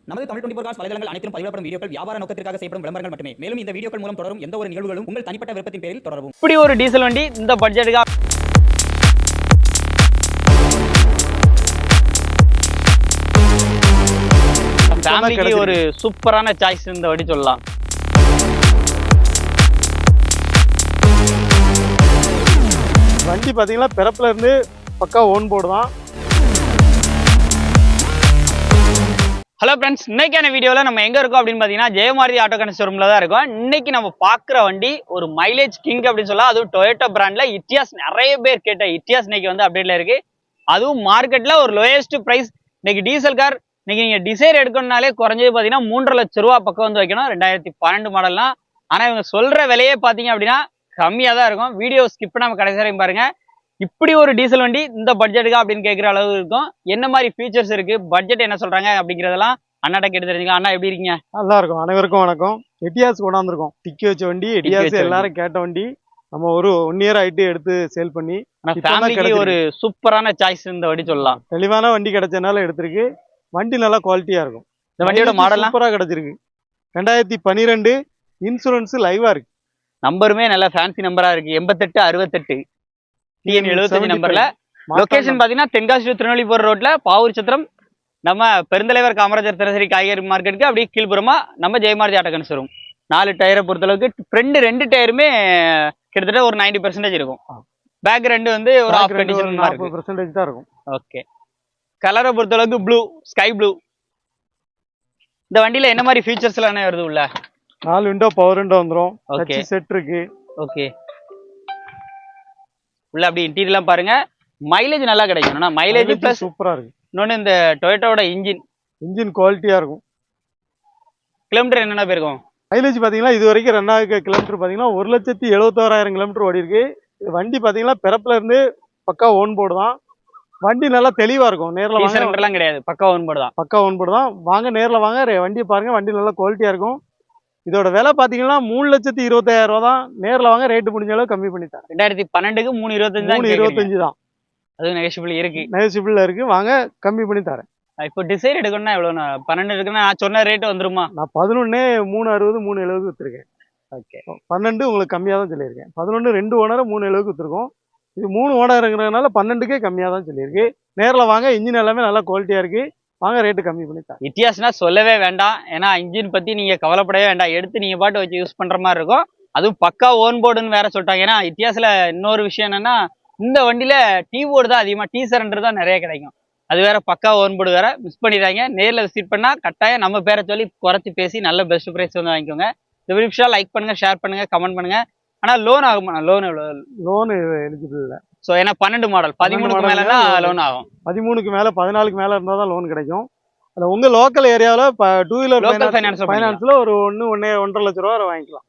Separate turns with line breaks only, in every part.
நமது தமிழ் 24 காஸ் வலைதளங்கள் அனைத்தும் பதிவிடப்படும் வீடியோக்கள் வியாபார நோக்கத்திற்காக செய்யப்படும் விளம்பரங்கள் மட்டுமே. மேலும் இந்த வீடியோக்கள் மூலம் தொடரும் எந்த ஒரு நிகழ்வுகளும் உங்கள் தனிப்பட்ட விருப்பத்தின் பேரில் தொடரவும்.
இப்படி ஒரு டீசல் வண்டி இந்த பட்ஜெட்டுக்கு ஃபேமிலிக்கு ஒரு சூப்பரான சாய்ஸ் இந்த வண்டி சொல்லலாம்.
வண்டி பார்த்தீங்கன்னா பிறப்புல இருந்து பக்கா ஓன் போர்டு தான்.
ஹலோ ஃப்ரெண்ட்ஸ், இன்னைக்கான வீடியோவில் நம்ம எங்கே இருக்கோம் அப்படின்னு பார்த்தீங்கன்னா ஜெயமாரதி ஆட்டோ கன்ஸ் ஷோரூமில் தான் இருக்கோம். இன்னைக்கு நம்ம பார்க்குற வண்டி ஒரு மைலேஜ் கிங் அப்படின்னு சொல்லலாம். அதுவும் டொயோட்டோ பிராண்டில் இட்டியாஸ் நிறைய பேர் கேட்ட இட்டியாஸ் இன்னைக்கு வந்து அப்டேட்டில் இருக்குது. அதுவும் மார்க்கெட்டில் ஒரு லோயஸ்ட் ப்ரைஸ். இன்னைக்கு டீசல் கார் இன்னைக்கு நீங்கள் டிசைர் எடுக்கணும்னாலே குறைஞ்சது பார்த்தீங்கன்னா 3.5 லட்ச ரூபா பக்கம் வந்து வைக்கணும். 2012 மாடல்னா. ஆனால் இவங்க சொல்கிற விலையே பார்த்தீங்க அப்படின்னா கம்மியாக தான் இருக்கும். வீடியோ ஸ்கிப் பண்ணாமல் கடைசி வரைக்கும் பாருங்கள். இப்படி ஒரு டீசல் வண்டி இந்த பட்ஜெட்டுக்கா அப்படின்னு கேட்குற அளவு இருக்கும். என்ன மாதிரி ஃபீச்சர்ஸ் இருக்கு, பட்ஜெட் என்ன சொல்றாங்க அப்படிங்கிறதெல்லாம் அண்ணாட்ட கேட்டு தெரிஞ்சுக்கலாம். அண்ணா எப்படி இருக்கீங்க?
நல்லா இருக்கும். அனைவருக்கும் வணக்கம். எட்டியாஸ் கொண்டாந்துருக்கோம். டிக்கி வச்ச வண்டி எட்டியாஸ் எல்லாரும் கேட்ட வண்டி. நம்ம ஒரு 1 இயர் ஆயிட்டு எடுத்து சேல் பண்ணி
ஃபேமிலிக்கு ஒரு சூப்பரான சாய்ஸ் இந்த வண்டி சொல்லலாம்.
தெளிவான வண்டி கிடைச்சனால எடுத்திருக்கு. வண்டி நல்லா குவாலிட்டியா இருக்கும்.
இந்த வண்டியோட மாடல்
சூப்பரா கிடைச்சிருக்கு. 2012 இன்சூரன்ஸ் லைவா இருக்கு.
நம்பருமே நல்ல ஃபேன்சி நம்பரா இருக்கு. 8868 TN 75 நம்பர்ல. லொகேஷன் பாத்தீங்கன்னா தென்காசி டு திருநெல்வேலி போற ரோட்ல பாவூர் சத்திரம் நம்ம பெருந்தலைவர் காமராஜர் தினசரி காய்கறி மார்க்கெட்டுக்கு அப்படியே கீழ்புறமா நம்ம ஜெயமாரதி ஆட்டோ கன்ஸ் ஷோரூம். 4 டயரை பொறுத்தளவுக்கு ஃப்ரண்ட் 2 டயருமே கிட்டத்தட்ட ஒரு 90% இருக்கும். பேக் 2 வந்து ஒரு ஆஃப் கண்டிஷன்
40% தான் இருக்கும்.
ஓகே. கலரை பொறுத்தளவுக்கு ப்ளூ, ஸ்கை ப்ளூ. இந்த வண்டியில என்ன மாதிரி ஃபீச்சர்ஸ் எல்லாம் வருது உள்ள?
4 விண்டோ பவர் விண்டோ வந்துரும்.
ஓகே.
செட் இருக்கு.
ஓகே. உள்ள அப்படி இன்டீரியர்லாம் பாருங்க. மைலேஜ் நல்லா கிடைக்கும். மைலேஜ் பிளஸ்
சூப்பரா இருக்கு.
இன்னொன்னு இந்த டொயோட்டோட இன்ஜின்
குவாலிட்டியா இருக்கும்.
கிலோமீட்டர் என்னென்ன போயிருக்கும்?
மைலேஜ் பாத்தீங்கன்னா இது வரைக்கும் 2000 கிலோமீட்டர் பாத்தீங்கன்னா 1,71,000 கிலோமீட்டர் ஓடி இருக்கு. வண்டி பாத்தீங்கன்னா பிறப்புல இருந்து பக்கா ஓன் போர்டு தான். வண்டி நல்லா தெளிவா இருக்கும். நேர்ல வாங்க
கிடையாது, பக்கா ஓன் போர்டு தான்.
பக்கா ஓன் போர்டு தான். வாங்க நேர்ல வாங்க வண்டியை பாருங்க. வண்டி நல்லா குவாலிட்டியா இருக்கும். இதோட விலை பாத்தீங்கன்னா 3,25,000 ரூபா தான். நேர்ல வாங்க ரேட்டு முடிஞ்ச அளவு கம்மி பண்ணி தரேன்.
2012க்கு 3,25
தான்.
அது நெகோஷியபிள் இருக்கு.
நெகோஷியபிள் இருக்கு. வாங்க கம்மி பண்ணி தரேன்.
இப்போ டிசைர் எடுக்கணும்னா எவ்வளவு? 12 இருக்குன்னா நான் சொன்ன ரேட் வந்துருமா?
நான் 11 360 370 வித்துருக்கேன்.
ஓகே.
12 உங்களுக்கு கம்மியா தான் சொல்லியிருக்கேன். 11 2 ஓனர் 370 வித்துருக்கோம். இது 3 ஓனருங்கிறதுனால 12க்கே கம்மியா தான் சொல்லியிருக்கு. நேரில் வாங்க. இன்ஜின் எல்லாமே நல்லா குவாலிட்டியா இருக்கு. வாங்க ரேட்டு கம்மி பண்ணி தரேன்.
வித்தியாசம்னா சொல்லவே வேண்டாம். ஏன்னா இன்ஜின் பத்தி நீங்க கவலைப்படவே வேண்டாம். எடுத்து நீங்க பாட்டு வச்சு யூஸ் பண்ற மாதிரி இருக்கும். அதுவும் பக்கா ஓன் போர்டுன்னு வேற சொல்லிட்டாங்க. ஏன்னா வித்தியாசத்துல இன்னொரு விஷயம் என்னன்னா, இந்த வண்டியில டீ போர்டு தான் அதிகமா, டீ சரண்டர் தான் நிறைய கிடைக்கும். அது வேற பக்கா ஓன் போர்டு வேற. மிஸ் பண்ணிடுறாங்க. நேரில் விசிட் பண்ணா கட்டாயம் நம்ம பேரை சொல்லி குறைச்சி பேசி நல்ல பெஸ்ட் ப்ரைஸ் வந்து வாங்கிக்கோங்க. இந்த வீடியோ லைக் பண்ணுங்க, ஷேர் பண்ணுங்க, கமெண்ட் பண்ணுங்க. ஆனா லோன் ஆகுமா? லோன்
எலிஜிபிள் இல்லை.
ஸோ ஏன்னா 12 மாடல் 13க்கு மேலன்னா லோன் ஆகும்.
13க்கு மேல 14க்கு மேல இருந்தால் தான் லோன் கிடைக்கும். அதில் உங்க லோக்கல் ஏரியாவில் 2 வீலர் ஃபைனான்ஸ்ல ஒரு 1.5 லட்ச ரூபா வாங்கிக்கலாம்.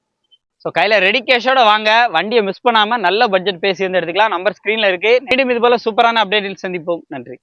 ஸோ கையில் ரெடி கேஷோட வாங்க. வண்டியை மிஸ் பண்ணாம நல்ல பட்ஜெட் பேசி வந்து எடுத்துக்கலாம். நம்பர் ஸ்க்ரீன்ல இருக்கு. மீண்டும் இது போல சூப்பரான அப்டேட்டில் சந்திப்போம். நன்றி.